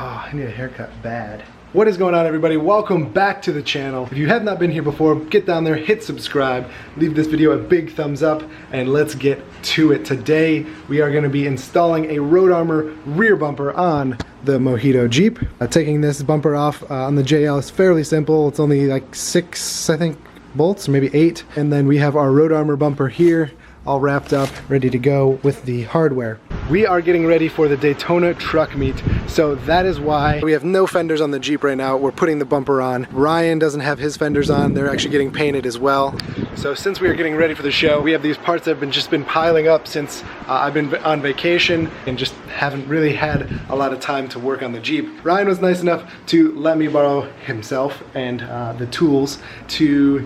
Oh, I need a haircut bad. What is going on, everybody? Welcome back to the channel. If you have not been here before, get down there, hit subscribe, leave this video a big thumbs up, and let's get to it. Today, we are gonna be installing a Road Armor rear bumper on the Mojito Jeep. Taking this bumper off on the JL is fairly simple. It's only like 6, I think, bolts, or maybe 8. And then we have our Road Armor bumper here, all wrapped up, ready to go with the hardware. We are getting ready for the Daytona truck meet, so that is why we have no fenders on the Jeep right now. We're putting the bumper on. Ryan doesn't have his fenders on. They're actually getting painted as well. So since we are getting ready for the show, we have these parts that have just been piling up since I've been on vacation and just haven't really had a lot of time to work on the Jeep. Ryan was nice enough to let me borrow himself and the tools to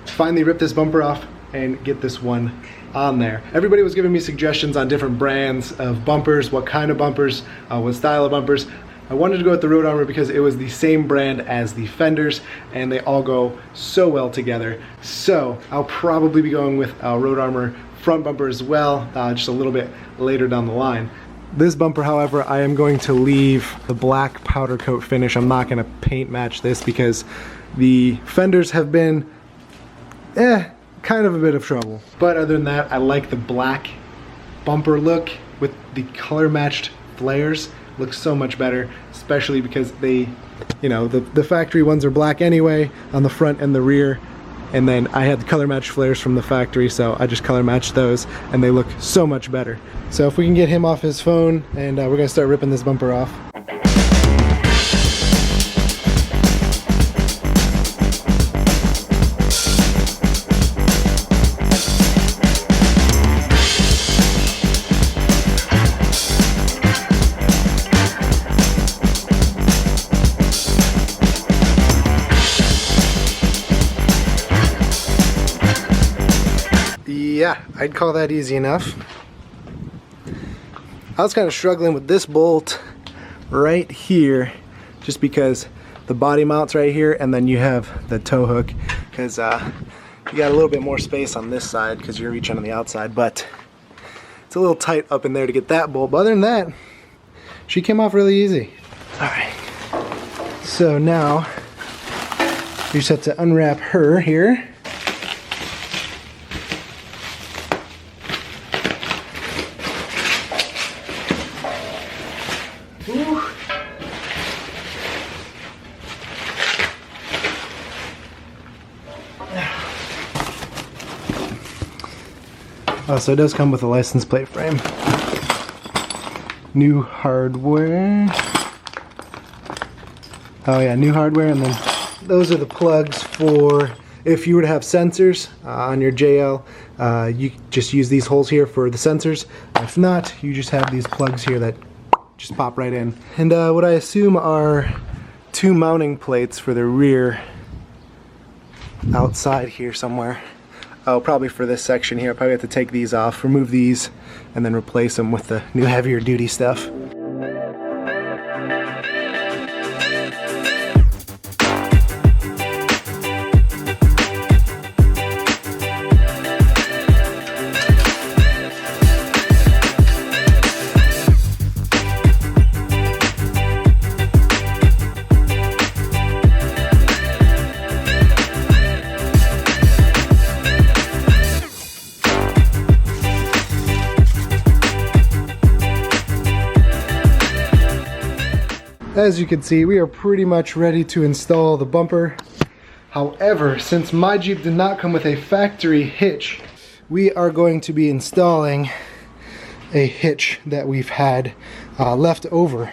finally rip this bumper off and get this one on there. Everybody was giving me suggestions on different brands of bumpers, what kind of bumpers, what style of bumpers. I wanted to go with the Road Armor because it was the same brand as the fenders and they all go so well together. So I'll probably be going with a Road Armor front bumper as well, just a little bit later down the line. This bumper, however, I am going to leave the black powder coat finish. I'm not going to paint match this because the fenders have been kind of a bit of trouble. But other than that, I like the black bumper look with the color matched flares. Looks so much better, especially because they, you know, the factory ones are black anyway on the front and the rear. And then I had the color matched flares from the factory, so I just color matched those and they look so much better. So if we can get him off his phone, and we're gonna start ripping this bumper off. Yeah, I'd call that easy enough. I was kind of struggling with this bolt right here just because the body mounts right here and then you have the tow hook because you got a little bit more space on this side because you're reaching on the outside, but it's a little tight up in there to get that bolt. But other than that, she came off really easy. Alright, so now you just have to unwrap her here. Oh, so it does come with a license plate frame. New hardware. Oh yeah, new hardware, and then those are the plugs for if you were to have sensors on your JL. You just use these holes here for the sensors. If not, you just have these plugs here that just pop right in. And what I assume are 2 mounting plates for the rear outside here somewhere. Oh, probably for this section here. I'll probably have to take these off, remove these, and then replace them with the new heavier duty stuff. As you can see, we are pretty much ready to install the bumper. However, since my Jeep did not come with a factory hitch, we are going to be installing a hitch that we've had left over.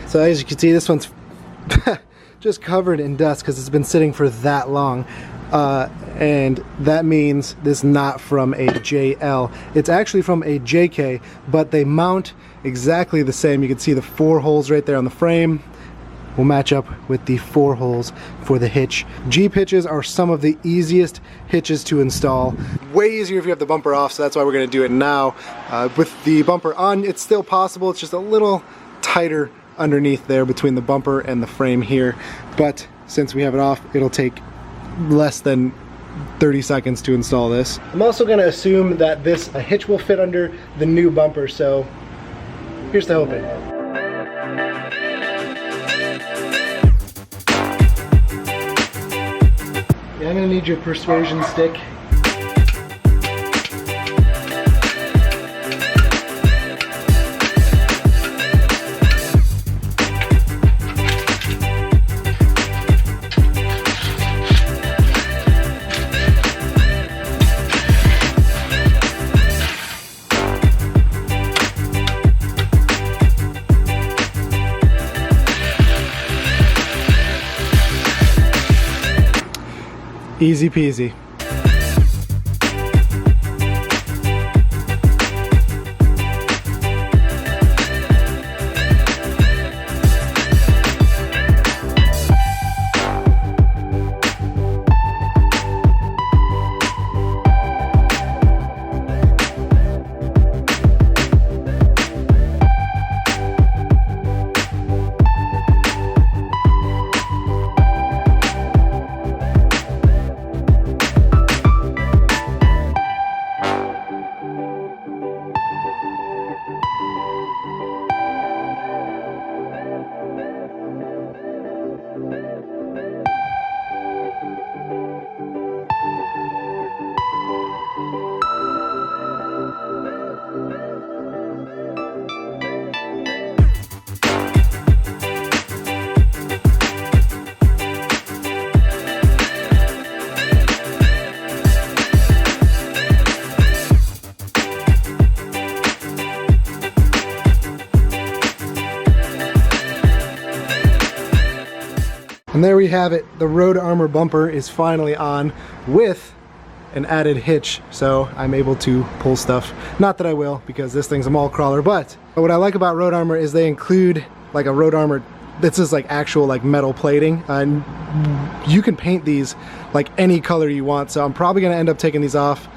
So as you can see, this one's just covered in dust because it's been sitting for that long. And that means this is not from a JL. It's actually from a JK, but they mount exactly the same. You can see the 4 holes right there on the frame will match up with the 4 holes for the hitch. Jeep hitches are some of the easiest hitches to install. Way easier if you have the bumper off, so that's why we're gonna do it now. With the bumper on, it's still possible. It's just a little tighter underneath there between the bumper and the frame here. But since we have it off, it'll take less than 30 seconds to install this. I'm also going to assume that this hitch will fit under the new bumper, so here's to hoping. gonna need your persuasion stick. Easy peasy. And there we have it. The Road Armor bumper is finally on with an added hitch, so I'm able to pull stuff. Not that I will, because this thing's a mall crawler, but what I like about Road Armor is they include like a Road Armor, this is like actual like metal plating, and you can paint these like any color you want, so I'm probably gonna end up taking these off.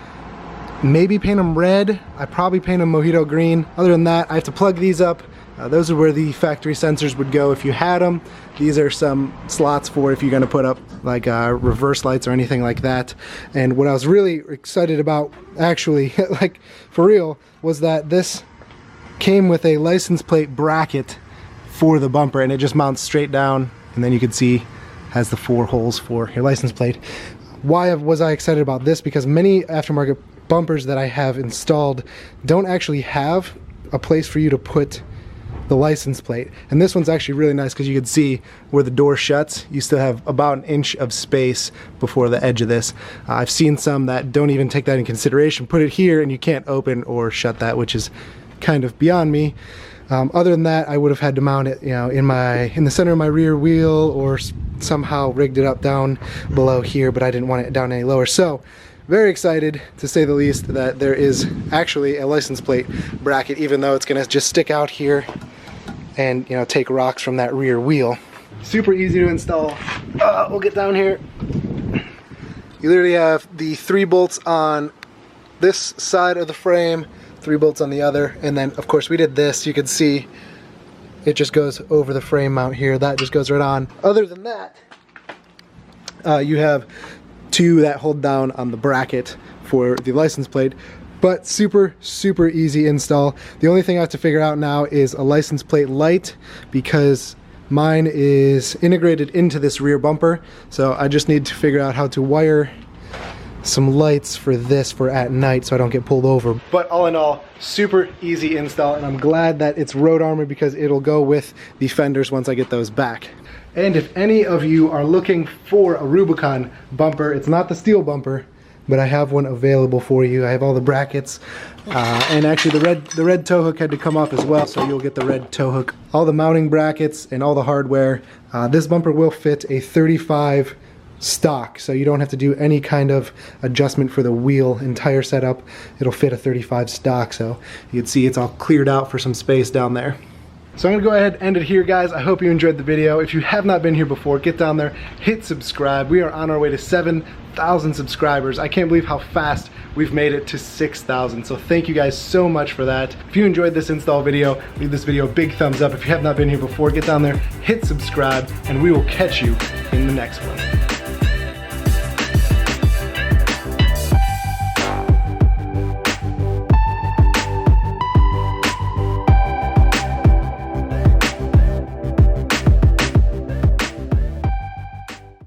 Maybe paint them red. I probably paint them mojito green. Other than that, I have to plug these up. Those are where the factory sensors would go if you had them. These are some slots for if you're going to put up like reverse lights or anything like that. And what I was really excited about, actually, like for real, was that this came with a license plate bracket for the bumper, and it just mounts straight down, and then you can see has the 4 holes for your license plate. Why was I excited about this? Because many aftermarket bumpers that I have installed don't actually have a place for you to put the license plate, and this one's actually really nice because you can see where the door shuts. You still have about an inch of space before the edge of this. I've seen some that don't even take that in consideration, put it here and you can't open or shut that, which is kind of beyond me. Other than that, I would have had to mount it, you know, in the center of my rear wheel, or somehow rigged it up down below here, but I didn't want it down any lower. So very excited, to say the least, that there is actually a license plate bracket, even though it's gonna just stick out here and, you know, take rocks from that rear wheel. Super easy to install. We'll get down here. You literally have the 3 bolts on this side of the frame, 3 bolts on the other, and then of course we did this. You can see it just goes over the frame mount here. That just goes right on. Other than that, you have 2 that hold down on the bracket for the license plate. But super easy install. The only thing I have to figure out now is a license plate light, because mine is integrated into this rear bumper, so I just need to figure out how to wire some lights for this for at night so I don't get pulled over. But all in all, super easy install, and I'm glad that it's Road Armor because it'll go with the fenders once I get those back. And if any of you are looking for a Rubicon bumper, it's not the steel bumper, but I have one available for you. I have all the brackets, and actually the red tow hook had to come off as well, so you'll get the red tow hook. All the mounting brackets and all the hardware. This bumper will fit a 35 stock, so you don't have to do any kind of adjustment for the wheel entire setup. It'll fit a 35 stock, so you can see it's all cleared out for some space down there. So I'm gonna go ahead and end it here, guys. I hope you enjoyed the video. If you have not been here before, get down there, hit subscribe. We are on our way to 7,000 subscribers. I can't believe how fast we've made it to 6,000. So thank you guys so much for that. If you enjoyed this install video, leave this video a big thumbs up. If you have not been here before, get down there, hit subscribe, and we will catch you in the next one.